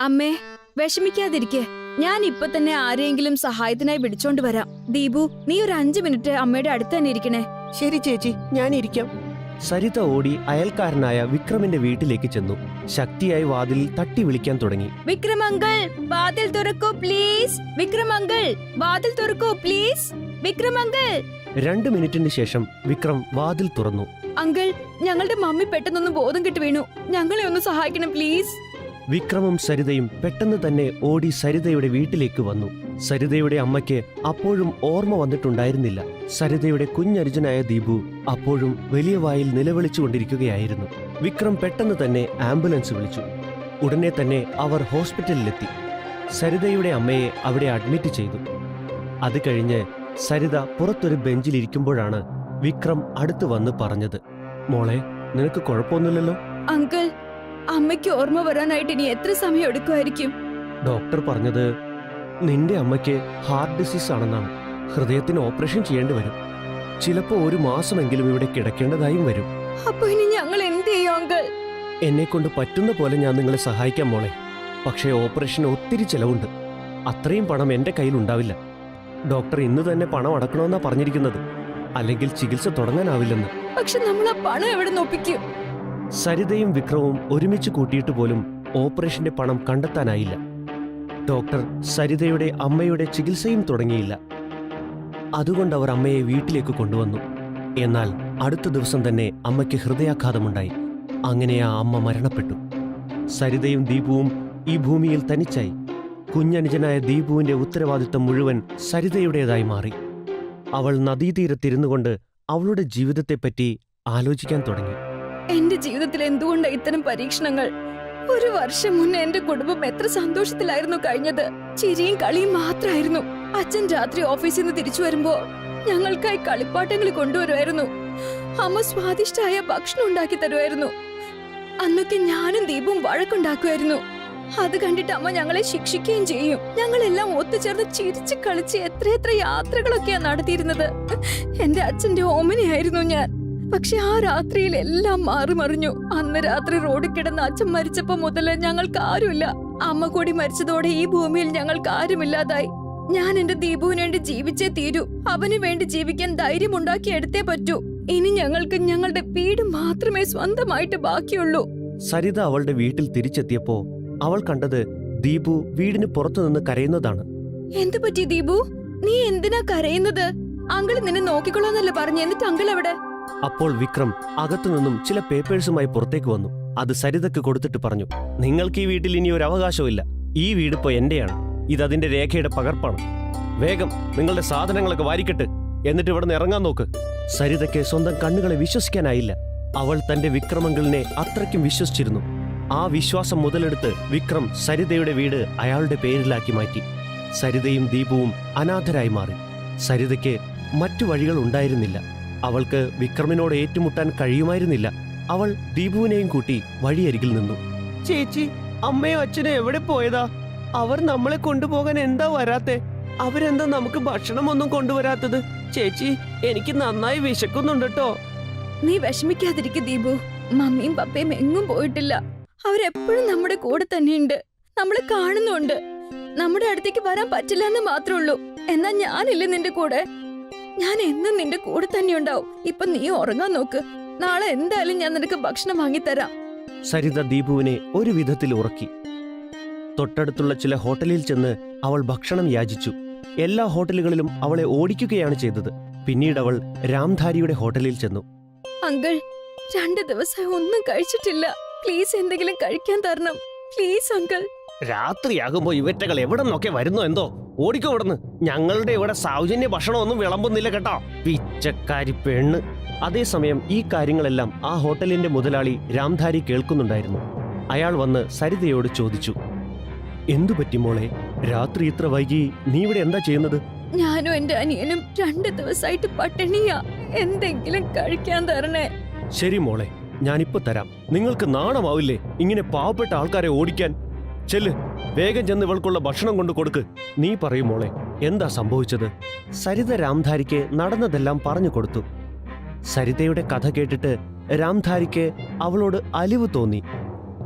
അമ്മേ, വിഷമിക്കാതിരിക്കെ. ഞാൻ ഇപ്പൊ തന്നെ ആരെങ്കിലും സഹായത്തിനായി വിളിച്ചോണ്ട് വരാം. ദീപു, നീ ഒരു 5 മിനിറ്റ് അമ്മയുടെ അടുത്ത് തന്നെ ഇരിക്കണേ. ശരി ചേച്ചി, ഞാൻ ഇരിക്കാം. സരിത ഓടി അയൽക്കാരനായ വിക്രമിന്റെ വീട്ടിലേക്ക് ചെന്നു. ശക്തിയായി വാതിൽ തട്ടി വിളിക്കാൻ തുടങ്ങി. വിക്രം അങ്കിൾ, വാതിൽ തുറക്കൂ പ്ലീസ്. വിക്രം അങ്കിൾ, വാതിൽ തുറക്കൂ പ്ലീസ്. വിക്രം അങ്കിൾ. 2 മിനിറ്റിന് ശേഷം വിക്രം വാതിൽ തുറന്നു. അങ്കിൾ, ഞങ്ങളുടെ മമ്മി പെട്ടെന്നൊന്ന് ബോധം കെട്ട് വീണു. ഞങ്ങളെ ഒന്ന് സഹായിക്കണം പ്ലീസ്. വിക്രമും സരിതയും പെട്ടെന്ന് തന്നെ ഓടി സരിതയുടെ വീട്ടിലേക്ക് വന്നു. സരിതയുടെ അമ്മയ്ക്ക് അപ്പോഴും ഓർമ്മ വന്നിട്ടുണ്ടായിരുന്നില്ല. സരിതയുടെ കുഞ്ഞനുജനായ ദീപു അപ്പോഴും വലിയ വായിൽ നിലവിളിച്ചുകൊണ്ടിരിക്കുകയായിരുന്നു. വിക്രം പെട്ടെന്ന് തന്നെ ആംബുലൻസ് വിളിച്ചു. ഉടനെ തന്നെ അവർ ഹോസ്പിറ്റലിലെത്തി. സരിതയുടെ അമ്മയെ അവിടെ അഡ്മിറ്റ് ചെയ്തു. അത് കഴിഞ്ഞ് സരിത പുറത്തൊരു ബെഞ്ചിലിരിക്കുമ്പോഴാണ് വിക്രം അടുത്തു വന്ന് പറഞ്ഞത്, മോളെ, നിനക്ക് കുഴപ്പമൊന്നുമില്ലല്ലോ? അങ്കിൾ, അമ്മയ്ക്ക് ഓർമ്മ വരാനായിട്ട് ഇനി എത്ര സമയം എടുക്കുമായിരിക്കും? ഡോക്ടർ പറഞ്ഞത് നിന്റെ അമ്മയ്ക്ക് ഹാർട്ട് ഡിസീസ് ആണെന്നാണ്. ഹൃദയത്തിന് ഓപ്പറേഷൻ ചെയ്യേണ്ടി വരും. ചിലപ്പോ 1 മാസമെങ്കിലും ഇവിടെ കിടക്കേണ്ടതായും വരും. അപ്പൊ ഇനി ഞങ്ങൾ എന്ത് ചെയ്യും അങ്കിൾ? എന്നെ കൊണ്ട് പറ്റുന്ന പോലെ ഞാൻ നിങ്ങളെ സഹായിക്കാം മോളെ. പക്ഷേ ഓപ്പറേഷന് ഒത്തിരി ചെലവുണ്ട്. അത്രയും പണം എന്റെ കയ്യിലുണ്ടാവില്ല. ഡോക്ടർ ഇന്ന് തന്നെ പണം അടക്കണമെന്നാ പറഞ്ഞിരിക്കുന്നത്. അല്ലെങ്കിൽ ചികിത്സ തുടങ്ങാനാവില്ലെന്ന്. പക്ഷെ നമ്മൾ ആ പണം എവിടെ നോപ്പിക്കും? സരിതയും വിക്രവും ഒരുമിച്ച് കൂട്ടിയിട്ട് പോലും ഓപ്പറേഷന്റെ പണം കണ്ടെത്താനായില്ല. ഡോക്ടർ സരിതയുടെ അമ്മയുടെ ചികിത്സയും തുടങ്ങിയില്ല. അതുകൊണ്ട് അവർ അമ്മയെ വീട്ടിലേക്ക് കൊണ്ടുവന്നു. എന്നാൽ അടുത്ത ദിവസം തന്നെ അമ്മയ്ക്ക് ഹൃദയാഘാതമുണ്ടായി. അങ്ങനെ ആ അമ്മ മരണപ്പെട്ടു. സരിതയും ദീപുവും ഈ ഭൂമിയിൽ തനിച്ചായി. കുഞ്ഞനുജനായ ദീപുവിന്റെ ഉത്തരവാദിത്തം മുഴുവൻ സരിതയുടേതായി മാറി. അവൾ നദീതീരത്തിരുന്നു കൊണ്ട് അവളുടെ ജീവിതത്തെപ്പറ്റി ആലോചിക്കാൻ തുടങ്ങി. എന്റെ ജീവിതത്തിൽ എന്തുകൊണ്ടാണ് ഇത്തരം പരീക്ഷണങ്ങൾ? 1 വർഷം മുന്നേ എന്റെ കുടുംബം എത്ര സന്തോഷത്തിലായിരുന്നു കഴിഞ്ഞത്. ചിരിയും കളിയും മാത്രമായിരുന്നു. അച്ഛൻ രാത്രി ഓഫീസിൽ നിന്ന് തിരിച്ചു വരുമ്പോ ഞങ്ങൾക്കായി കളിപ്പാട്ടങ്ങൾ കൊണ്ടുവരുമായിരുന്നു. അമ്മ സ്വാദിഷ്ടമായ ഭക്ഷണം ഉണ്ടാക്കി തരുമായിരുന്നു. അന്നൊക്കെ ഞാനും ദീപും വഴക്കുണ്ടാക്കുമായിരുന്നു. അത് കണ്ടിട്ട് അമ്മ ഞങ്ങളെ ശിക്ഷിക്കുകയും ചെയ്യും. ഞങ്ങളെല്ലാം ഒത്തുചേർന്ന് ചിരിച്ചു കളിച്ച് എത്രയെത്ര യാത്രകളൊക്കെയാ നടത്തിയിരുന്നത്. എന്റെ അച്ഛന്റെ ഓമനയായിരുന്നു ഞാൻ. പക്ഷെ ആ രാത്രിയിൽ എല്ലാം മാറിമറിഞ്ഞു. അന്ന് രാത്രി റോഡിൽ കിടന്ന് അച്ഛൻ മരിച്ചപ്പോ മുതല് ഞങ്ങൾക്ക് ആരുമില്ല. അമ്മ കൂടി മരിച്ചതോടെ ഈ ഭൂമിയിൽ ഞങ്ങൾക്ക് ആരുമില്ലാതായി. ഞാൻ എന്റെ ദീപുവിന് വേണ്ടി ജീവിച്ചേ തീരൂ. അവന് വേണ്ടി ജീവിക്കാൻ ധൈര്യം ഉണ്ടാക്കി എടുത്തേ പറ്റൂ. ഇനി ഞങ്ങൾക്ക് ഞങ്ങളുടെ വീട് മാത്രമേ സ്വന്തമായിട്ട് ബാക്കിയുള്ളൂ. സരിത അവളുടെ വീട്ടിൽ തിരിച്ചെത്തിയപ്പോ അവൾ കണ്ടത് ദീപു വീടിന് പുറത്തുനിന്ന് കരയുന്നതാണ്. എന്തു പറ്റി ദീപു? നീ എന്തിനാ കരയുന്നത്? അങ്കിള് നിന്നെ നോക്കിക്കൊള്ളാന്നല്ലേ പറഞ്ഞു. എന്നിട്ട് അങ്കിൾ എവിടെ? അപ്പോൾ വിക്രം അകത്തുനിന്നും ചില പേപ്പേഴ്സുമായി പുറത്തേക്ക് വന്നു. അത് സരിതയ്ക്ക് കൊടുത്തിട്ട് പറഞ്ഞു, നിങ്ങൾക്ക് ഈ വീട്ടിൽ ഇനി ഒരു അവകാശമില്ല. ഈ വീടിപ്പോ എന്റെയാണ്. ഇതതിന്റെ രേഖയുടെ പകർപ്പാണ്. വേഗം നിങ്ങളുടെ സാധനങ്ങളൊക്കെ വാരിക്കെട്ട്, എന്നിട്ട് ഇവിടെ നിന്ന് ഇറങ്ങാൻ നോക്ക്. സരിതയ്ക്ക് സ്വന്തം കണ്ണുകളെ വിശ്വസിക്കാനായില്ല. അവൾ തന്റെ വിക്രമങ്കിളിനെ അത്രയ്ക്കും വിശ്വസിച്ചിരുന്നു. ആ വിശ്വാസം മുതലെടുത്ത് വിക്രം സരിതയുടെ വീട് അയാളുടെ പേരിലാക്കി മാറ്റി. സരിതയും ദീപുവും അനാഥരായി മാറി. സരിതയ്ക്ക് മറ്റു വഴികൾ ഉണ്ടായിരുന്നില്ല. അവൾക്ക് വിക്രമിനോട് ഏറ്റുമുട്ടാൻ കഴിയുമായിരുന്നില്ല. അവൾ ദീപുവിനെയും കൂട്ടി വഴിയരികിൽ നിന്നു. ചേച്ചി, അമ്മയോ അച്ഛനോ എവിടെ പോയതാ? അവർ നമ്മളെ കൊണ്ടുപോകാൻ എന്താ വരാത്തെ? അവരെന്താ നമുക്ക് ഭക്ഷണമൊന്നും കൊണ്ടുവരാത്തത്? ചേച്ചി, എനിക്ക് നന്നായി വിശക്കുന്നുണ്ടോ. നീ വിഷമിക്കാതിരിക്കും ദീപു. മമ്മിയും പപ്പയും എങ്ങും പോയിട്ടില്ല. അവരെപ്പോഴും നമ്മുടെ കൂടെ തന്നെയുണ്ട്. നമ്മളെ കാണുന്നുണ്ട്. നമ്മുടെ അടുത്തേക്ക് വരാൻ പറ്റില്ല എന്ന് മാത്രമേ ഉള്ളൂ. എന്നാ ഞാനില്ലേ നിന്റെ കൂടെ? ഞാൻ എന്നും നിന്റെ കൂടെ തന്നെ ഉണ്ടാവും. ഇപ്പൊ നീ ഉറങ്ങാൻ നോക്ക്. നാളെ എന്തായാലും ഞാൻ നിനക്ക് ഭക്ഷണം വാങ്ങിത്തരാം. സരിത ദീപുവിനെ ഒരു വിധത്തിൽ ഉറക്കി. തൊട്ടടുത്തുള്ള ചില ഹോട്ടലിൽ ചെന്ന് അവൾ ഭക്ഷണം യാചിച്ചു. എല്ലാ ഹോട്ടലുകളിലും അവളെ ഓടിക്കുകയാണ് ചെയ്തത്. പിന്നീട് അവൾ രാംധാരിയുടെ ഹോട്ടലിൽ ചെന്നു. അങ്കിൾ, 2 ദിവസമായി ഒന്നും കഴിച്ചിട്ടില്ല. പ്ലീസ് എന്തെങ്കിലും കഴിക്കാൻ തരണം. Please uncle. രാത്രിയാകുമ്പോ ഇവറ്റകൾ എവിടെ നിന്നൊക്കെ വരുന്നോ എന്തോ. ഓടിക്കോ ഇവിടുന്ന്. ഞങ്ങളുടെ ഇവിടെ സൗജന്യ ഭക്ഷണമൊന്നും വിളമ്പുന്നില്ല കേട്ടോ, പിച്ചക്കാരി പെണ്ണ്. അതേസമയം ഈ കാര്യങ്ങളെല്ലാം ആ ഹോട്ടലിന്റെ മുതലാളി രാംധാരി കേൾക്കുന്നുണ്ടായിരുന്നു. അയാൾ വന്ന് സരിതയോട് ചോദിച്ചു, എന്തു പറ്റി മോളെ? രാത്രി ഇത്ര വൈകി നീ ഇവിടെ എന്താ ചെയ്യുന്നത്? ഞാനും എന്റെ അനിയനും 2 ദിവസമായിട്ട് പട്ടിണിയാ. എന്തെങ്കിലും കഴിക്കാൻ തരണേ. ശരി മോളെ, ഞാനിപ്പോ തരാം. നിങ്ങൾക്ക് നാണമാവില്ലേ ഇങ്ങനെ പാവപ്പെട്ട ആൾക്കാരെ ഓടിക്കാൻ? ചെല്ല്, വേഗം ചെന്ന് ഇവൾക്കുള്ള ഭക്ഷണം കൊണ്ട് കൊടുക്ക്. നീ പറയും മോളെ, എന്താ സംഭവിച്ചത്? സരിത രാംധാരിക്ക് നടന്നതെല്ലാം പറഞ്ഞു കൊടുത്തു. സരിതയുടെ കഥ കേട്ടിട്ട് രാംധാരിക്ക് അവളോട് അലിവ് തോന്നി.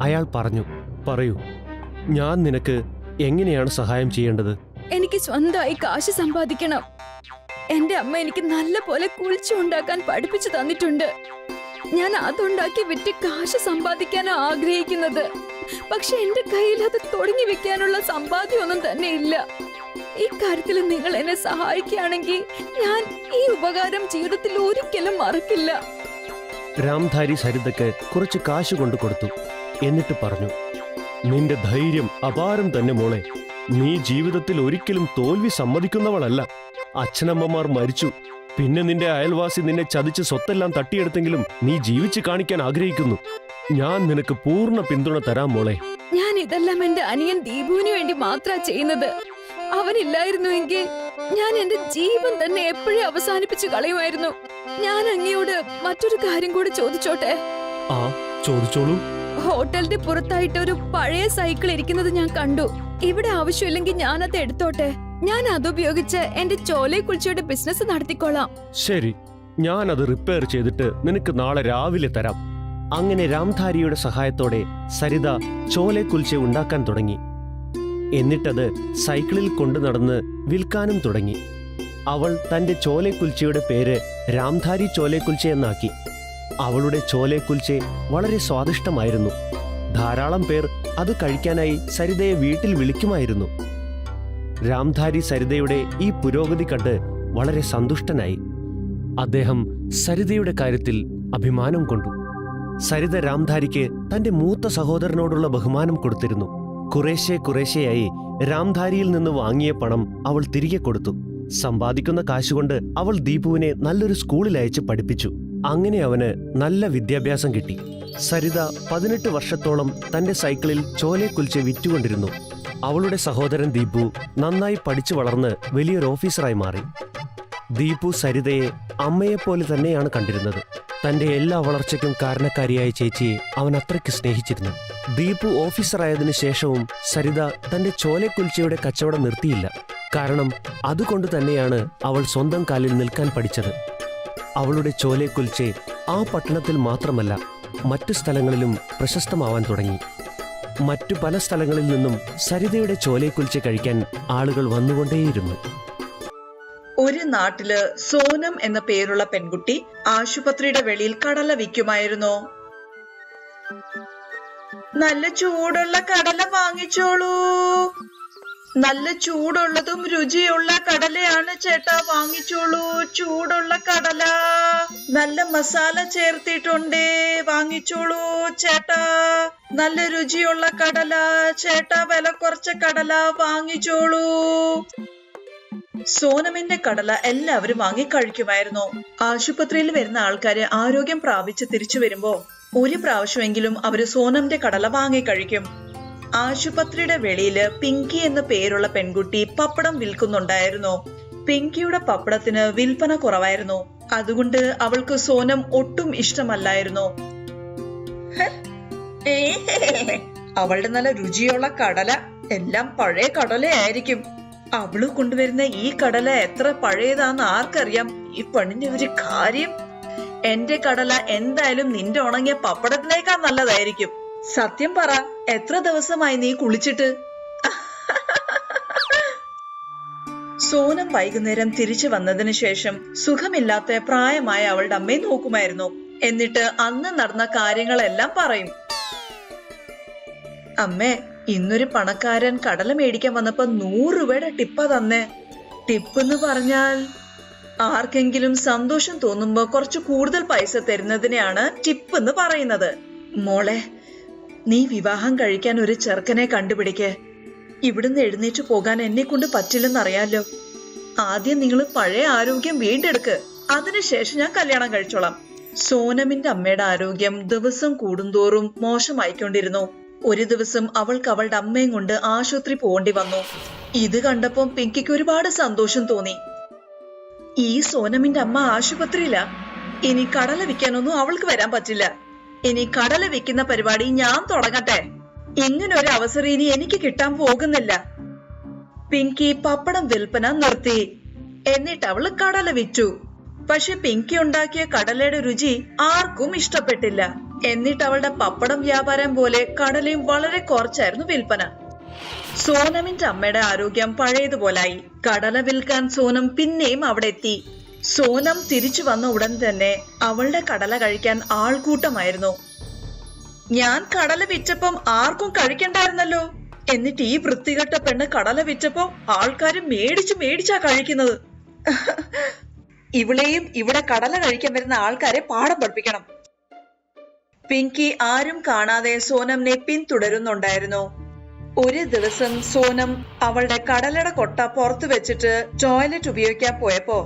അയാൾ പറഞ്ഞു, പറയൂ, ഞാൻ നിനക്ക് എങ്ങനെയാണ് സഹായം ചെയ്യേണ്ടത്? എനിക്ക് സ്വന്തമായി കാശ് സമ്പാദിക്കണം. എന്റെ അമ്മ എനിക്ക് നല്ല പോലെ കുളിച്ചു ഉണ്ടാക്കാൻ പഠിപ്പിച്ചു തന്നിട്ടുണ്ട്. ഞാൻ അതുണ്ടാക്കി വിറ്റ് കാശ് സമ്പാദിക്കാനാണ് ആഗ്രഹിക്കുന്നത്. പക്ഷെ എന്റെ കയ്യിൽ അത് തുടങ്ങി വെക്കാനുള്ള സമ്പാദ്യമൊന്നും തന്നെ ഇല്ല. ഇക്കാര്യത്തിൽ നിങ്ങൾ എന്നെ സഹായിക്കുകയാണെങ്കിൽ ഞാൻ ഈ ഉപകാരം ജീവിതത്തിൽ ഒരിക്കലും മറക്കില്ല. രാംധാരി സരിതയ്ക്ക് കുറച്ച് കാശ് കൊണ്ടു കൊടുത്തു. എന്നിട്ട് പറഞ്ഞു, നിന്റെ ധൈര്യം അപാരം തന്നെ മോളെ. നീ ജീവിതത്തിൽ ഒരിക്കലും തോൽവി സമ്മതിക്കുന്നവളല്ല. അച്ഛനമ്മമാർ മരിച്ചു, പിന്നെ നിന്റെ അയൽവാസി നിന്നെ ചതിച്ച് സ്വത്തെല്ലാം തട്ടിയെടുത്തെങ്കിലും നീ ജീവിച്ചു കാണിക്കാൻ ആഗ്രഹിക്കുന്നു. ഞാൻ നിനക്ക് പൂർണ്ണ പിന്തുണ തരാം മോളെ. ഞാൻ ഇതെല്ലാം എന്റെ അനിയൻ ദീപുവിന് വേണ്ടി മാത്രാ ചെയ്യുന്നത്. അവനില്ലായിരുന്നുവെങ്കിൽ ഞാൻ എന്റെ ജീവൻ തന്നെ എപ്പോഴും അവസാനിപ്പിച്ചു കളയുമായിരുന്നു. ഞാൻ അങ്ങയോട് മറ്റൊരു കാര്യം കൂടി ചോദിച്ചോട്ടെ? ആ, ചോദിച്ചോളൂ. ഹോട്ടലിന്റെ പുറത്തായിട്ട് ഒരു പഴയ സൈക്കിൾ ഇരിക്കുന്നത് ഞാൻ കണ്ടു. ഇവിടെ ആവശ്യമില്ലെങ്കിൽ ഞാനത് എടുത്തോട്ടെ. ഞാൻ അതുപയോഗിച്ച് എന്റെ ചോലെ കുൽച്ചയുടെ ബിസിനസ് നടത്തിക്കൊള്ളാം. ശരി, ഞാൻ അത് റിപ്പയർ ചെയ്തിട്ട് നിനക്ക് നാളെ രാവിലെ തരാം. അങ്ങനെ രാംധാരിയുടെ സഹായത്തോടെ സരിത ചോലെ കുൽച്ച ഉണ്ടാക്കാൻ തുടങ്ങി. എന്നിട്ടത് സൈക്കിളിൽ കൊണ്ടു നടന്ന് വിൽക്കാനും തുടങ്ങി. അവൾ തന്റെ ചോലെ കുൽച്ചയുടെ പേര് രാംധാരി ചോലെ കുൽച്ച എന്നാക്കി. അവളുടെ ചോലെ കുൽച്ച വളരെ സ്വാദിഷ്ടമായിരുന്നു. ധാരാളം പേർ അത് കഴിക്കാനായി സരിതയെ വീട്ടിൽ വിളിക്കുമായിരുന്നു. രാംധാരി സരിതയുടെ ഈ പുരോഗതി കണ്ട് വളരെ സന്തുഷ്ടനായി. അദ്ദേഹം സരിതയുടെ കാര്യത്തിൽ അഭിമാനം കൊണ്ടു. സരിത രാംധാരിക്ക് തന്റെ മൂത്ത സഹോദരനോടുള്ള ബഹുമാനം കൊടുത്തിരുന്നു. കുറേശ്ശെയായി രാംധാരിയിൽ നിന്ന് വാങ്ങിയ പണം അവൾ തിരികെ കൊടുത്തു. സമ്പാദിക്കുന്ന കാശുകൊണ്ട് അവൾ ദീപുവിനെ നല്ലൊരു സ്കൂളിൽ അയച്ച് പഠിപ്പിച്ചു. അങ്ങനെ അവന് നല്ല വിദ്യാഭ്യാസം കിട്ടി. സരിത 18 വർഷത്തോളം തന്റെ സൈക്കിളിൽ ചോലെ കുൽച്ച വിറ്റുകൊണ്ടിരുന്നു. അവളുടെ സഹോദരൻ ദീപു നന്നായി പഠിച്ചു വളർന്ന് വലിയൊരു ഓഫീസറായി മാറി. ദീപു സരിതയെ അമ്മയെപ്പോലെ തന്നെയാണ് കണ്ടിരുന്നത്. തന്റെ എല്ലാ വളർച്ചയ്ക്കും കാരണക്കാരിയായ ചേച്ചിയെ അവൻ അത്രയ്ക്ക് സ്നേഹിച്ചിരുന്നു. ദീപു ഓഫീസറായതിനു ശേഷവും സരിത തന്റെ ചോലെ കുൽച്ചയുടെ കച്ചവടം നിർത്തിയില്ല. കാരണം അതുകൊണ്ട് തന്നെയാണ് അവൾ സ്വന്തം കാലിൽ നിൽക്കാൻ പഠിച്ചത്. അവളുടെ ചോലെ കുൽച്ച ആ പട്ടണത്തിൽ മാത്രമല്ല മറ്റു സ്ഥലങ്ങളിലും പ്രശസ്തമാവാൻ തുടങ്ങി. മറ്റു പല സ്ഥലങ്ങളിൽ നിന്നും സരിതയുടെ ചോലെ കുൽച്ച കഴിക്കാൻ ആളുകൾ വന്നുകൊണ്ടേയിരുന്നു. ഒരു നാട്ടില് സോനം എന്ന പേരുള്ള പെൺകുട്ടി ആശുപത്രിയുടെ വെളിയിൽ കടല വിൽക്കുമായിരുന്നു. നല്ല ചൂടുള്ള കടല വാങ്ങിച്ചോളൂ. നല്ല ചൂടുള്ളതും രുചിയുള്ള കടലയാണ് ചേട്ടാ, വാങ്ങിച്ചോളൂ. ചൂടുള്ള കടല നല്ല മസാല ചേർത്തിട്ടുണ്ടേ, വാങ്ങിച്ചോളൂ ചേട്ടാ. നല്ല രുചിയുള്ള കടല ചേട്ടാ, വില കുറച്ച കടല വാങ്ങിച്ചോളൂ. സോനമിന്റെ കടല എല്ലാവരും വാങ്ങി കഴിക്കുമായിരുന്നു. ആശുപത്രിയിൽ വരുന്ന ആൾക്കാര് ആരോഗ്യം പ്രാപിച്ച് തിരിച്ചു വരുമ്പോ ഒരു പ്രാവശ്യമെങ്കിലും അവര് സോനമിന്റെ കടല വാങ്ങി കഴിക്കും. ആശുപത്രിയുടെ വെളിയില് പിങ്കി എന്ന പേരുള്ള പെൺകുട്ടി പപ്പടം വിൽക്കുന്നുണ്ടായിരുന്നു. പിങ്കിയുടെ പപ്പടത്തിന് വിൽപ്പന കുറവായിരുന്നു. അതുകൊണ്ട് അവൾക്ക് സോനം ഒട്ടും ഇഷ്ടമല്ലായിരുന്നു. അവളുടെ നല്ല രുചിയുള്ള കടല എല്ലാം പഴയ കടലയായിരിക്കും. അവള് കൊണ്ടുവരുന്ന ഈ കടല എത്ര പഴയതാന്ന് ആർക്കറിയാം. ഈ പെണ്ണിന്റെ ഒരു കാര്യം, എന്റെ കടല എന്തായാലും നിന്റെ ഉണങ്ങിയ പപ്പടത്തിനേക്കാൾ നല്ലതായിരിക്കും. സത്യം പറ, എത്ര ദിവസമായി നീ കുളിച്ചിട്ട്? സോനം വൈകുന്നേരം തിരിച്ചു വന്നതിന് ശേഷം സുഖമില്ലാത്ത പ്രായമായ അവളുടെ അമ്മയെ നോക്കുമായിരുന്നു. എന്നിട്ട് അന്ന് നടന്ന കാര്യങ്ങളെല്ലാം പറയും. അമ്മേ, ഇന്നൊരു പണക്കാരൻ കടല മേടിക്കാൻ വന്നപ്പോ 100 രൂപയുടെ ടിപ്പാ തന്നേ. ടിപ്പ് എന്ന് പറഞ്ഞാൽ ആർക്കെങ്കിലും സന്തോഷം തോന്നുമ്പോ കുറച്ച് കൂടുതൽ പൈസ തരുന്നതിനെയാണ് ടിപ്പ് എന്ന് പറയുന്നത്. മോളെ, നീ വിവാഹം കഴിക്കാൻ ഒരു ചെറുക്കനെ കണ്ടുപിടിക്ക്. ഇവിടുന്ന് എഴുന്നേറ്റ് പോകാൻ എന്നെ കൊണ്ട് പറ്റില്ലെന്നറിയാലോ. ആദ്യം നിങ്ങൾ പഴയ ആരോഗ്യം വീണ്ടെടുക്ക്, അതിനുശേഷം ഞാൻ കല്യാണം കഴിച്ചോളാം. സോനമിന്റെ അമ്മയുടെ ആരോഗ്യം ദിവസം കൂടുന്തോറും മോശമായിക്കൊണ്ടിരുന്നു. ഒരു ദിവസം അവൾക്ക് അവളുടെ അമ്മയും കൊണ്ട് ആശുപത്രി പോകേണ്ടി വന്നു. ഇത് കണ്ടപ്പോൾ പിങ്കിക്ക് ഒരുപാട് സന്തോഷം തോന്നി. ഈ സോനമിന്റെ അമ്മ ആശുപത്രിയിലാ. ഇനി കടല വിൽക്കാനൊന്നും അവൾക്ക് വരാൻ പറ്റില്ല. ഇനി കടല വിൽക്കുന്ന പരിപാടി ഞാൻ തുടങ്ങട്ടെ. ഇങ്ങനൊരു അവസരം ഇനി എനിക്ക് കിട്ടാൻ പോകുന്നില്ല. പിങ്കി പപ്പടം വിൽപ്പന നിർത്തി. എന്നിട്ട് അവള് കടല വിറ്റു. പക്ഷെ പിങ്കി ഉണ്ടാക്കിയ കടലയുടെ രുചി ആർക്കും ഇഷ്ടപ്പെട്ടില്ല. എന്നിട്ട് അവളുടെ പപ്പടം വ്യാപാരം പോലെ കടലയും വളരെ കുറച്ചായിരുന്നു വിൽപ്പന. സോനമിന്റെ അമ്മയുടെ ആരോഗ്യം പഴയതുപോലായി. കടല വിൽക്കാൻ സോനം പിന്നെയും അവിടെ എത്തി. സോനം തിരിച്ചു വന്ന ഉടൻ തന്നെ അവളുടെ കടല കഴിക്കാൻ ആൾക്കൂട്ടമായിരുന്നു. ഞാൻ കടല വിറ്റപ്പം ആർക്കും കഴിക്കണ്ടായിരുന്നല്ലോ. എന്നിട്ട് ഈ വൃത്തികെട്ട പെണ്ണ് കടല വിറ്റപ്പം ആൾക്കാര് മേടിച്ചാ കഴിക്കുന്നത്. ഇവിടെയും ഇവിടെ കടല കഴിക്കാൻ വരുന്ന ആൾക്കാരെ പാഠം പഠിപ്പിക്കണം. പിങ്കി ആരും കാണാതെ സോനമിനെ പിന്തുടരുന്നുണ്ടായിരുന്നു. ഒരു ദിവസം സോനം അവളുടെ കടലയുടെ കൊട്ട പുറത്തു വെച്ചിട്ട് ടോയ്ലറ്റ് ഉപയോഗിക്കാൻ പോയപ്പോ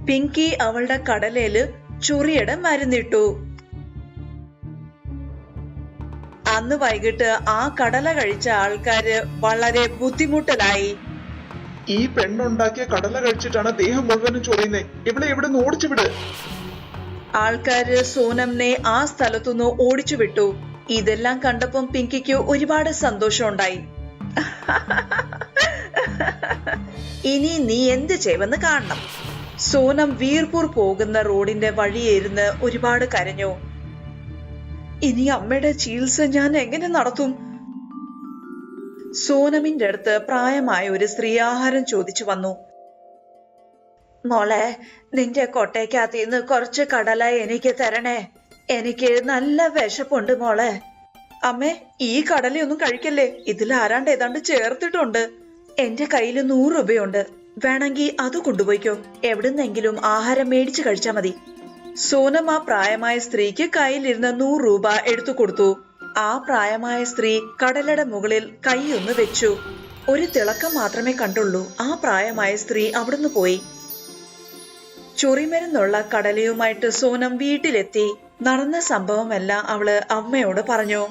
പിങ്കി അവളുടെ കടലയില് ചൊറിയുടെ മരുന്നിട്ടു. അന്ന് വൈകിട്ട് ആ കടല കഴിച്ച ആൾക്കാര് വളരെ ബുദ്ധിമുട്ടലായി. ഈ പെണ്ണുണ്ടാക്കിയ കടല കഴിച്ചിട്ടാണ് ദേഹം മുഴുവനും ചൊറിയുന്നേ. ഇവിടെ ഇവിടെ നിന്ന് ഓടിച്ചു വിട്. ആൾക്കാര് സോനമിനെ ആ സ്ഥലത്തുനിന്ന് ഓടിച്ചു വിട്ടു. ഇതെല്ലാം കണ്ടപ്പം പിങ്കിക്ക് ഒരുപാട് സന്തോഷം ഉണ്ടായി. ഇനി നീ എന്ത് ചെയ്യുമെന്ന് കാണണം. സോനം വീർപൂർ പോകുന്ന റോഡിന്റെ വഴിയിരുന്ന് ഒരുപാട് കരഞ്ഞു. ഇനി അമ്മയുടെ ചികിത്സ ഞാൻ എങ്ങനെ നടത്തും? സോനമിന്റെ അടുത്ത് പ്രായമായ ഒരു സ്ത്രീ ആഹാരം ചോദിച്ചു വന്നു. മോളെ, നിന്റെ കൊട്ടയ്ക്കകത്തിന്ന് കുറച്ച് കടല എനിക്ക് തരണേ. എനിക്ക് നല്ല വിശപ്പുണ്ട് മോളെ. അമ്മേ, ഈ കടലയൊന്നും കഴിക്കല്ലേ. ഇതിൽ ആരാണ്ട് ഏതാണ്ട് ചേർത്തിട്ടുണ്ട്. എന്റെ കയ്യിൽ 100 രൂപയുണ്ട്. വേണമെങ്കിൽ അത് കൊണ്ടുപോയിക്കോ. എവിടുന്നെങ്കിലും ആഹാരം മേടിച്ചു കഴിച്ചാ മതി. സോനം ആ പ്രായമായ സ്ത്രീക്ക് കയ്യിലിരുന്ന 100 രൂപ എടുത്തു കൊടുത്തു. ആ പ്രായമായ സ്ത്രീ കടലയുടെ മുകളിൽ കൈയൊന്ന് വെച്ചു. ഒരു തിളക്കം മാത്രമേ കണ്ടുള്ളൂ. ആ പ്രായമായ സ്ത്രീ അവിടുന്ന് പോയി. ചൊറിമരുന്നുള്ള കടലയുമായിട്ട് സോനം വീട്ടിലെത്തി. നടന്ന സംഭവമെല്ലാം അവള് അമ്മയോട് പറഞ്ഞു.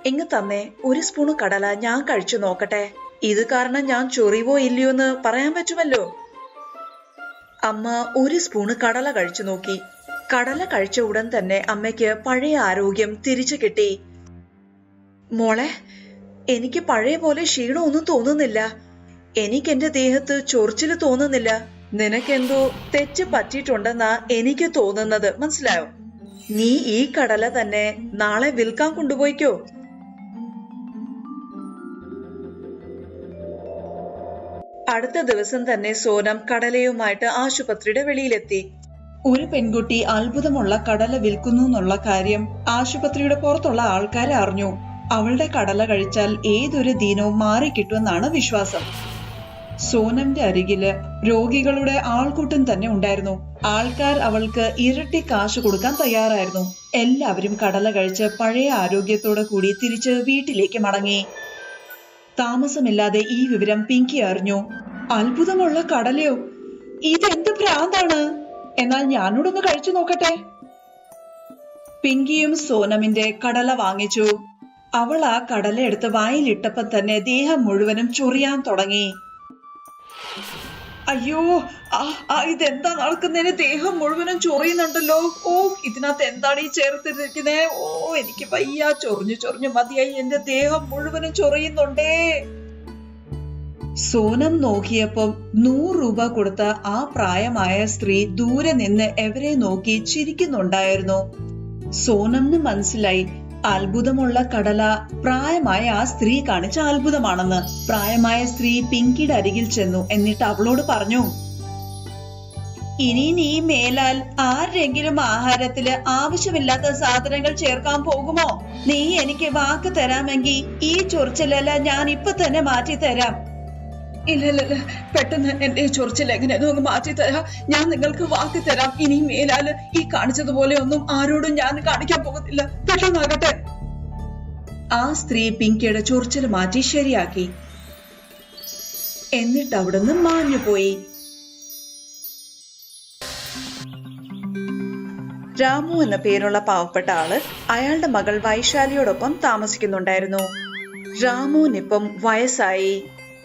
ഇങ്ങ് തന്നെ, 1 സ്പൂണ് കടല ഞാൻ കഴിച്ചു നോക്കട്ടെ. ഇത് കാരണം ഞാൻ ചൊറിവോ ഇല്ലയോ എന്ന് പറയാൻ പറ്റുമല്ലോ. അമ്മ 1 സ്പൂണ് കടല കഴിച്ചു നോക്കി. കടല കഴിച്ച ഉടൻ തന്നെ അമ്മയ്ക്ക് പഴയ ആരോഗ്യം തിരിച്ചു കിട്ടി. മോളെ, എനിക്ക് പഴയ പോലെ ക്ഷീണമൊന്നും തോന്നുന്നില്ല. എനിക്ക് എന്റെ ദേഹത്ത് ചൊറിച്ചില് തോന്നുന്നില്ല. നിനക്കെന്തോ തെറ്റ് പറ്റിയിട്ടുണ്ടെന്നാ എനിക്ക് തോന്നുന്നത്. മനസ്സിലായോ? നീ ഈ കടല തന്നെ നാളെ വിൽക്കാൻ കൊണ്ടുപോയിക്കോ. അടുത്ത ദിവസം തന്നെ സോനം കടലയുമായിട്ട് ആശുപത്രിയുടെ വെളിയിലെത്തി. ഒരു പെൺകുട്ടി അത്ഭുതമുള്ള കടല വിൽക്കുന്നു എന്നുള്ള കാര്യം ആശുപത്രിയുടെ പുറത്തുള്ള ആൾക്കാരെ അറിഞ്ഞു. അവളുടെ കടല കഴിച്ചാൽ ഏതൊരു ദീനവും മാറിക്കിട്ടുമെന്നാണ് വിശ്വാസം. സോനമിന്റെ അരികില് രോഗികളുടെ ആൾക്കൂട്ടം തന്നെ ഉണ്ടായിരുന്നു. ആൾക്കാർ അവൾക്ക് ഇരട്ടി കാശ് കൊടുക്കാൻ തയ്യാറായിരുന്നു. എല്ലാവരും കടല കഴിച്ച് പഴയ ആരോഗ്യത്തോടെ കൂടി തിരിച്ച് വീട്ടിലേക്ക് മടങ്ങി. താമസമില്ലാതെ ഈ വിവരം പിങ്കി അറിഞ്ഞു. അത്ഭുതമുള്ള കടലയോ? ഇതെന്ത് ഭ്രാന്താണ്? എന്നാൽ ഞാനോടൊന്ന് കഴിച്ചു നോക്കട്ടെ. പിങ്കിയും സോനമിന്റെ കടല വാങ്ങിച്ചു. അവൾ ആ കടല എടുത്ത് വായിലിട്ടപ്പോ തന്നെ ദേഹം മുഴുവനും ചൊറിയാൻ തുടങ്ങി. അയ്യോ, ഇതെന്താ നടക്കുന്നതിന്? ദേഹം മുഴുവനും ചൊറിയുന്നുണ്ടല്ലോ. ഓ, ഇതിനകത്ത് എന്താണ് ഈ ചേർത്തിരിക്കുന്നേ? ഓ, എനിക്ക് വയ്യ. ചൊറിഞ്ഞു മതിയായി. എന്റെ ദേഹം മുഴുവനും ചൊറിയുന്നുണ്ടേ. സോനം നോക്കിയപ്പം 100 രൂപ കൊടുത്ത ആ പ്രായമായ സ്ത്രീ ദൂരെ നിന്ന് എവരെ നോക്കി ചിരിക്കുന്നുണ്ടായിരുന്നു. സോനമിന് മനസ്സിലായി, അത്ഭുതമുള്ള കടല പ്രായമായ ആ സ്ത്രീ കാണിച്ച അത്ഭുതമാണെന്ന്. പ്രായമായ സ്ത്രീ പിങ്കിയുടെ അരികിൽ ചെന്നു. എന്നിട്ട് അവളോട് പറഞ്ഞു, ഇനി നീ മേലാൽ ആരെങ്കിലും ആഹാരത്തില് ആവശ്യമില്ലാത്ത സാധനങ്ങൾ ചേർക്കാൻ പോകുമോ? നീ എനിക്ക് വാക്ക് തരാമെങ്കിൽ ഈ ചൊറിച്ചിലെല്ലാം ഞാൻ ഇപ്പൊ തന്നെ മാറ്റി തരാം. ഇല്ല, പെട്ടെന്ന് എന്റെ ചൊറിച്ചിൽ എങ്ങനെയൊന്നും മാറ്റി തരാം. ഞാൻ നിങ്ങൾക്ക് വാക്ക് തരാം. ഇനി മേലാല് ഈ കാണിച്ചതുപോലെ ഒന്നും ആരോടും ഞാൻ കാണിക്കാൻ പോകുന്നില്ല. പെട്ടെന്നാകട്ടെ. ആ സ്ത്രീ പിങ്കിയുടെ ചൊറിച്ചിൽ മാറ്റി ശരിയാക്കി. എന്നിട്ട് അവിടുന്ന് മാഞ്ഞുപോയി. രാമു എന്ന പേരുള്ള പാവപ്പെട്ട ആള് അയാളുടെ മകൾ വൈശാലിയോടൊപ്പം താമസിക്കുന്നുണ്ടായിരുന്നു. രാമുവിനിപ്പം വയസ്സായി.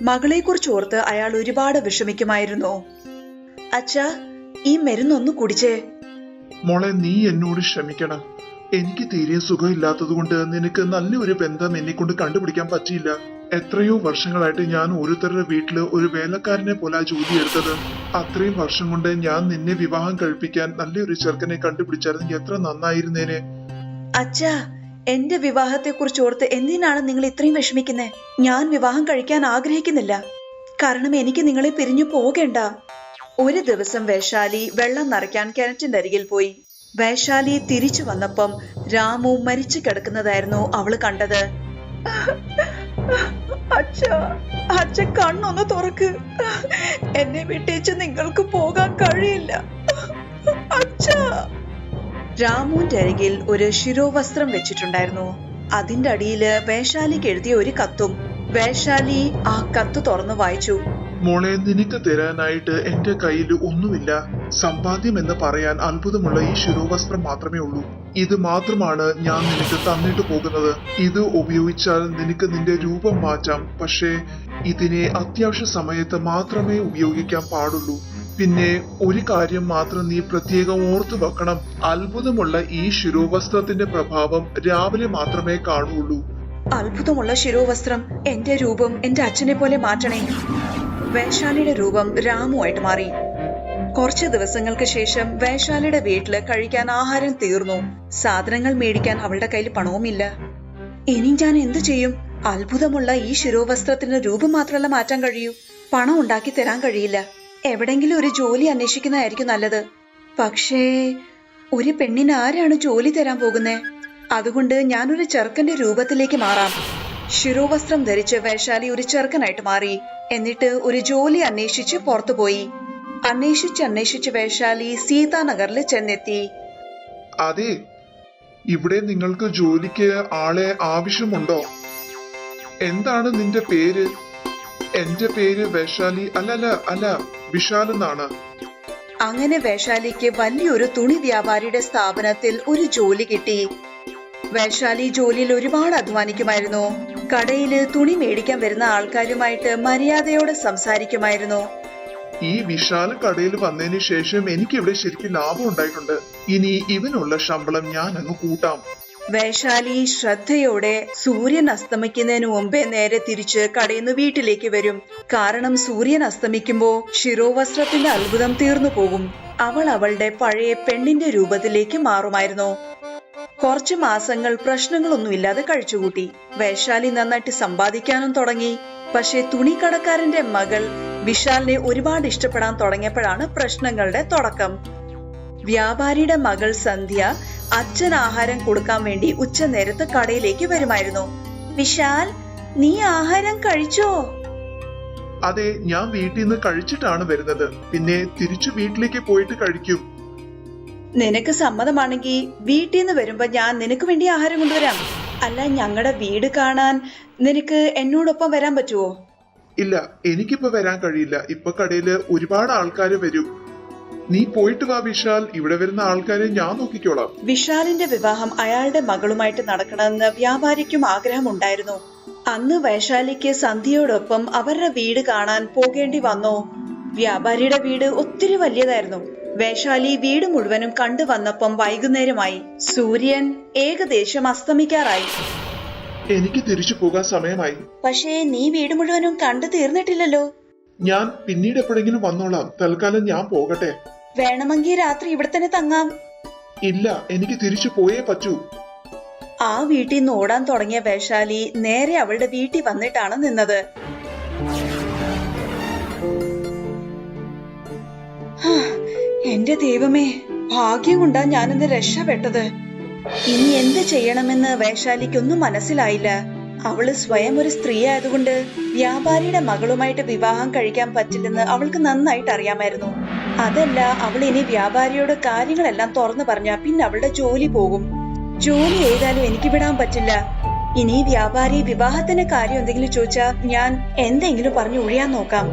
മകളെ കുറിച്ച് ഓർത്ത് അയാൾ ഒരുപാട് വിഷമിക്കുമായിരുന്നു. അച്ഛാ, ഈ മരുന്നൊന്ന് കുടിച്ചേ. മോളെ, നീ എന്നോട് ക്ഷമിക്കണം. എനിക്ക് തീരെ സുഖമില്ലാത്തത് കൊണ്ട് നിനക്ക് നല്ലൊരു ബന്ധം എന്നെ കൊണ്ട് കണ്ടുപിടിക്കാൻ പറ്റിയില്ല. എത്രയോ വർഷങ്ങളായിട്ട് ഞാൻ ഓരോരുത്തരുടെ വീട്ടില് ഒരു വേലക്കാരനെ പോലെ ജോലി എടുത്തത്. അത്രയും വർഷം കൊണ്ട് ഞാൻ നിന്നെ വിവാഹം കഴിപ്പിക്കാൻ നല്ലൊരു ചെറുക്കനെ കണ്ടുപിടിച്ചായിരുന്നു എത്ര നന്നായിരുന്നേനെ. അച്ഛാ, എന്റെ വിവാഹത്തെക്കുറിച്ച് ഓർത്ത് എന്തിനാണ് നിങ്ങൾ ഇത്രയും വിഷമിക്കുന്നത്? ഞാൻ വിവാഹം കഴിക്കാൻ ആഗ്രഹിക്കുന്നില്ല. കാരണം എനിക്ക് നിങ്ങളെ പിരിഞ്ഞു പോകേണ്ട. ഒരു ദിവസം വൈശാലി വെള്ളം നിറയ്ക്കാൻ കിണറ്റിന്റെ അരികിൽ പോയി. വൈശാലി തിരിച്ചു വന്നപ്പം രാമു മരിച്ചു കിടക്കുന്നതായിരുന്നു അവള് കണ്ടത്. അച്ഛ കണ്ണൊന്ന് തുറക്ക്. എന്നെ വിട്ടേച്ച് നിങ്ങൾക്ക് പോകാൻ കഴിയില്ല അച്ഛ. രാമുവിന്റെ അരികിൽ ഒരു ശിരോവസ്ത്രം വെച്ചിട്ടുണ്ടായിരുന്നു. അതിന്റെ അടിയില് വൈശാലിക്ക് എഴുതിയ ഒരു കത്തും. വൈശാലി ആ കത്ത് തുറന്നു വായിച്ചു. മോളെ, നിനക്ക് തരാനായിട്ട് എന്റെ കയ്യിൽ ഒന്നുമില്ല. സമ്പാദ്യം എന്ന് പറയാൻ അത്ഭുതമുള്ള ഈ ശിരോവസ്ത്രം മാത്രമേ ഉള്ളൂ. ഇത് മാത്രമാണ് ഞാൻ നിനക്ക് തന്നിട്ട് പോകുന്നത്. ഇത് ഉപയോഗിച്ചാൽ നിനക്ക് നിന്റെ രൂപം മാറ്റാം. പക്ഷേ ഇതിനെ അത്യാവശ്യ സമയത്ത് മാത്രമേ ഉപയോഗിക്കാൻ പാടുള്ളൂ. പിന്നെ ഒരു കാര്യം മാത്രം നീ പ്രത്യേകം ഓർത്തു വെക്കണം. അത്ഭുതമുള്ള ഈ ശിരോവസ്ത്രത്തിന്റെ പ്രഭാവം രാവിലെ മാത്രമേ കാണുള്ളൂ. അത്ഭുതമുള്ള ശിരോവസ്ത്രം എന്റെ രൂപം എന്റെ അച്ഛനെ പോലെ മാറ്റണേ. വൈശാലിയുടെ രൂപം രാമുവായിട്ട് മാറി. കുറച്ചു ദിവസങ്ങൾക്ക് ശേഷം വൈശാലിയുടെ വീട്ടില് കഴിക്കാൻ ആഹാരം തീർന്നു. സാധനങ്ങൾ മേടിക്കാൻ അവളുടെ കയ്യിൽ പണവുമില്ല. ഇനി ഞാൻ എന്തു ചെയ്യും? അത്ഭുതമുള്ള ഈ ശിരോവസ്ത്രത്തിന് രൂപം മാത്രമല്ല മാറ്റാൻ കഴിയൂ, പണം ഉണ്ടാക്കി തരാൻ കഴിയില്ല. എവിടെങ്കിലും ഒരു ജോലി അന്വേഷിക്കുന്നതായിരിക്കും നല്ലത്. പക്ഷേ ഒരു പെണ്ണിന് ആരാണ് ജോലി തരാൻ പോകുന്നേ? അതുകൊണ്ട് ഞാനൊരു ചെറുക്കന്റെ രൂപത്തിലേക്ക് മാറാം. ശിരോവസ്ത്രം ധരിച്ച് വൈശാലി ഒരു ചെറുക്കനായിട്ട് മാറി. എന്നിട്ട് ഒരു ജോലി അന്വേഷിച്ച് പുറത്തുപോയി. അന്വേഷിച്ച് വൈശാലി സീതാനഗറിൽ ചെന്നെത്തി. അതെ, ഇവിടെ നിങ്ങൾക്ക് ജോലിക്ക് ആളെ ആവശ്യമുണ്ടോ? എന്താണ് നിന്റെ പേര്? എന്റെ പേര് വൈശാലി. അല്ല, വിശാൽ എന്നാണ്. അങ്ങനെ വൈശാലിക്ക് വലിയൊരു തുണി വ്യാപാരിയുടെ സ്ഥാപനത്തിൽ ഒരു ജോലി കിട്ടി. വൈശാലി ജോലിയിൽ ഒരുപാട് അധ്വാനിക്കുമായിരുന്നു. കടയില് തുണി മേടിക്കാൻ വരുന്ന ആൾക്കാരുമായിട്ട് മര്യാദയോടെ സംസാരിക്കുമായിരുന്നു. ഈ വിശാൽ കടയിൽ വന്നതിന് ശേഷം എനിക്ക് ഇവിടെ ശരിക്കും ലാഭം ഉണ്ടായിട്ടുണ്ട്. ഇനി ഇവനുള്ള ശമ്പളം ഞാൻ അങ്ങ് കൂട്ടാം. വൈശാലി ശ്രദ്ധയോടെ സൂര്യൻ അസ്തമിക്കുന്നതിന് മുമ്പേ നേരെ തിരിച്ച് കടയിൽ നിന്ന് വീട്ടിലേക്ക് വരും. കാരണം സൂര്യൻ അസ്തമിക്കുമ്പോ ശിരോവസ്ത്രത്തിന്റെ അത്ഭുതം തീർന്നു പോകും. അവൾ അവളുടെ പഴയ പെണ്ണിന്റെ രൂപത്തിലേക്ക് മാറുമായിരുന്നു. കുറച്ചു മാസങ്ങൾ പ്രശ്നങ്ങളൊന്നുമില്ലാതെ കഴിച്ചുകൂട്ടി. വൈശാലി നന്നായിട്ട് സമ്പാദിക്കാനും തുടങ്ങി. പക്ഷെ തുണിക്കടക്കാരന്റെ മകൾ വിശാലിനെ ഒരുപാട് ഇഷ്ടപ്പെടാൻ തുടങ്ങിയപ്പോഴാണ് പ്രശ്നങ്ങളുടെ തുടക്കം. വ്യാപാരിയുടെ മകൾ സന്ധ്യ അച്ഛൻ ആഹാരം കൊടുക്കാൻ വേണ്ടി ഉച്ചനേരത്ത് കടയിലേക്ക് വരുമായിരുന്നു. വിശാൽ, നീ ആഹാരം കഴിച്ചോ? അതെ, ഞാൻ വീട്ടിൽ നിന്ന് കഴിച്ചിട്ടാണ് വരുന്നത്. പിന്നെ തിരിച്ചു വീട്ടിലേക്ക് പോയിട്ട് കഴിക്കും. നിനക്ക് സമ്മതമാണെങ്കിൽ വീട്ടിൽ നിന്ന് വരുമ്പോ ഞാൻ നിനക്ക് വേണ്ടി ആഹാരം കൊണ്ടുവരാം. അല്ല, ഞങ്ങളുടെ വീട് കാണാൻ നിനക്ക് എന്നോടൊപ്പം വരാൻ പറ്റുമോ? ഇല്ല, എനിക്കിപ്പോ വരാൻ കഴിയില്ല. ഇപ്പൊ കടയില് ഒരുപാട് ആൾക്കാര് വരും. നീ പോയിട്ട് വാ വിശാൽ. ഇവിടെ വരുന്ന ആൾക്കാരെ ഞാൻ നോക്കിക്കോളാം. വിശാലിന്റെ വിവാഹം അയാളുടെ മകളുമായിട്ട് നടക്കണമെന്ന് വ്യാപാരിക്കും ആഗ്രഹമുണ്ടായിരുന്നു. അന്ന് വൈശാലിക്ക് സന്ധ്യയോടൊപ്പം അവരുടെ വീട് കാണാൻ പോകേണ്ടി വന്നു. വ്യാപാരിയുടെ വീട് ഒത്തിരി വലിയതായിരുന്നു. വൈശാലി വീട് മുഴുവനും കണ്ടു വന്നപ്പം വൈകുന്നേരമായി. സൂര്യൻ ഏകദേശം അസ്തമിക്കാറായി. എനിക്ക് തിരിച്ചു പോകാൻ സമയമായി. പക്ഷേ നീ വീട് മുഴുവനും കണ്ടു തീർന്നിട്ടില്ലല്ലോ. ഞാൻ പിന്നീട് എപ്പോഴെങ്കിലും വന്നോളാം. തൽക്കാലം ഞാൻ പോകട്ടെ. വേണമെങ്കിൽ രാത്രി ഇവിടെ തന്നെ തങ്ങാം. ഇല്ല, എനിക്ക് തിരിച്ചു പോയേ പറ്റൂ. ആ വീട്ടിൽ നിന്ന് ഓടാൻ തുടങ്ങിയ വൈശാലി നേരെ അവളുടെ വീട്ടിൽ വന്നിട്ടാണ് നിന്നത്. എന്റെ ദൈവമേ, ഭാഗ്യം കൊണ്ടാ ഞാനിന്ന് രക്ഷപ്പെട്ടത്. ഇനി എന്ത് ചെയ്യണമെന്ന് വൈശാലിക്കൊന്നും മനസ്സിലായില്ല. അവള് സ്വയം ഒരു സ്ത്രീ ആയതുകൊണ്ട് വ്യാപാരിയുടെ മകളുമായിട്ട് വിവാഹം കഴിക്കാൻ പറ്റില്ലെന്ന് അവൾക്ക് നന്നായിട്ട് അറിയാമായിരുന്നു. അതല്ല, അവൾ ഇനി വ്യാപാരിയോട് കാര്യങ്ങളെല്ലാം തുറന്നു പറഞ്ഞാ പിന്നെ അവളുടെ ജോലി പോകും. ജോലി ചെയ്താലും എനിക്ക് വിടാൻ പറ്റില്ല. ഇനി വ്യാപാരി വിവാഹത്തിന്റെ കാര്യം എന്തെങ്കിലും ചോദിച്ചാ ഞാൻ എന്തെങ്കിലും പറഞ്ഞു ഒഴിയാൻ നോക്കാം.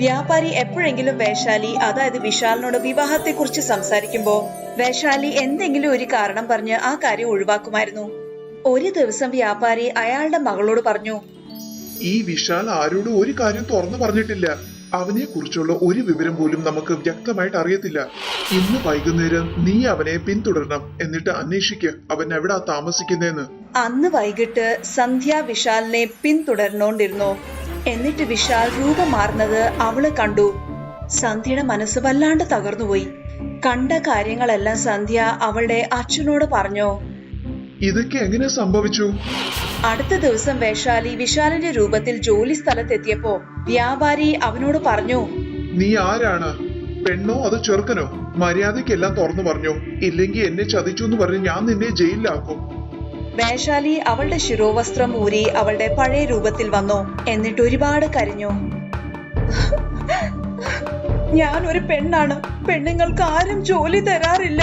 വ്യാപാരി എപ്പോഴെങ്കിലും വൈശാലി, അതായത് വിശാലിനോട് വിവാഹത്തെ കുറിച്ച് സംസാരിക്കുമ്പോ വൈശാലി എന്തെങ്കിലും ഒരു കാരണം പറഞ്ഞ് ആ കാര്യം ഒഴിവാക്കുമായിരുന്നു. ഒരു ദിവസം വ്യാപാരി അയാളുടെ മകളോട് പറഞ്ഞു, ഈ വിശാൽ ആരോടും ഒരു കാര്യം തുറന്നു പറഞ്ഞിട്ടില്ല. അവനെ കുറിച്ചുള്ള ഒരു വിവരം പോലും നമുക്ക് വ്യക്തമായിട്ട് അറിയത്തില്ല. ഇന്ന് വൈകുന്നേരം നീ അവനെ പിന്തുടരണം. എന്നിട്ട് അന്വേഷിക്കുക അവൻ എവിടാ താമസിക്കുന്നതെന്ന്. അന്ന് വൈകിട്ട് സന്ധ്യ വിശാലിനെ പിന്തുടർന്നോണ്ടിരുന്നു. എന്നിട്ട് വിശാൽ രൂപം മാറുന്നത് അവള് കണ്ടു. സന്ധ്യയുടെ മനസ്സ് വല്ലാണ്ട് തകർന്നുപോയി. കണ്ട കാര്യങ്ങളെല്ലാം സന്ധ്യ അവളുടെ അച്ഛനോട് പറഞ്ഞു. ഇതൊക്കെ എങ്ങനെ സംഭവിച്ചു? അടുത്ത ദിവസം വൈശാലി വിശാലിന്റെ രൂപത്തിൽ ജോലി സ്ഥലത്തെത്തിയപ്പോ വ്യാപാരി അവനോട് പറഞ്ഞു, നീ ആരാണ്? പെണ്ണോ അതോ ചെറുക്കനോ? മര്യാദയ്ക്കെല്ലാം തുറന്നു പറഞ്ഞു, ഇല്ലെങ്കിൽ എന്നെ ചതിച്ചു എന്ന് പറഞ്ഞ് ഞാൻ നിന്നെ ജയിലിലാക്കും. വൈശാലി അവളുടെ ശിരോവസ്ത്രം ഊരി അവളുടെ പഴയ രൂപത്തിൽ വന്നു. എന്നിട്ട് ഒരുപാട് കരഞ്ഞു. ഞാൻ ഒരു പെണ്ണാണ്. പെണ്ണുങ്ങൾക്ക് ആരും ജോലി തരാറില്ല.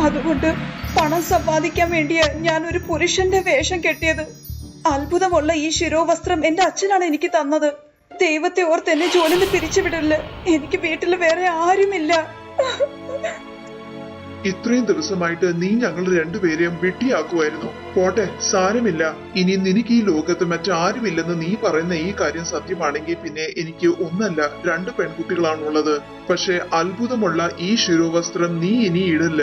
അതുകൊണ്ട് പണം സമ്പാദിക്കാൻ വേണ്ടിയാ ഞാൻ ഒരു പുരുഷന്റെ വേഷം കെട്ടിയത്. അത്ഭുതമുള്ള ഈ ശിരോവസ്ത്രം എന്റെ അച്ഛനാണ് എനിക്ക് തന്നത്. ദൈവത്തെ ഓർത്ത് എന്നെ ജോലിന്ന് പിരിച്ചുവിടില്ല. എനിക്ക് വീട്ടിൽ വേറെ ആരുമില്ല. ഇത്രയും ദിവസമായിട്ട് നീ ഞങ്ങൾ രണ്ടുപേരെയും വെട്ടിയാക്കുമായിരുന്നു. പോട്ടെ, സാരമില്ല. ഇനി നിനക്ക് ഈ ലോകത്ത് മറ്റാരുമില്ലെന്ന് നീ പറയുന്ന ഈ കാര്യം സത്യമാണെങ്കിൽ പിന്നെ എനിക്ക് ഒന്നല്ല 2 പെൺകുട്ടികളാണുള്ളത്. പക്ഷെ അത്ഭുതമുള്ള ഈ ശിരോവസ്ത്രം നീ ഇനി ഇടില്ല.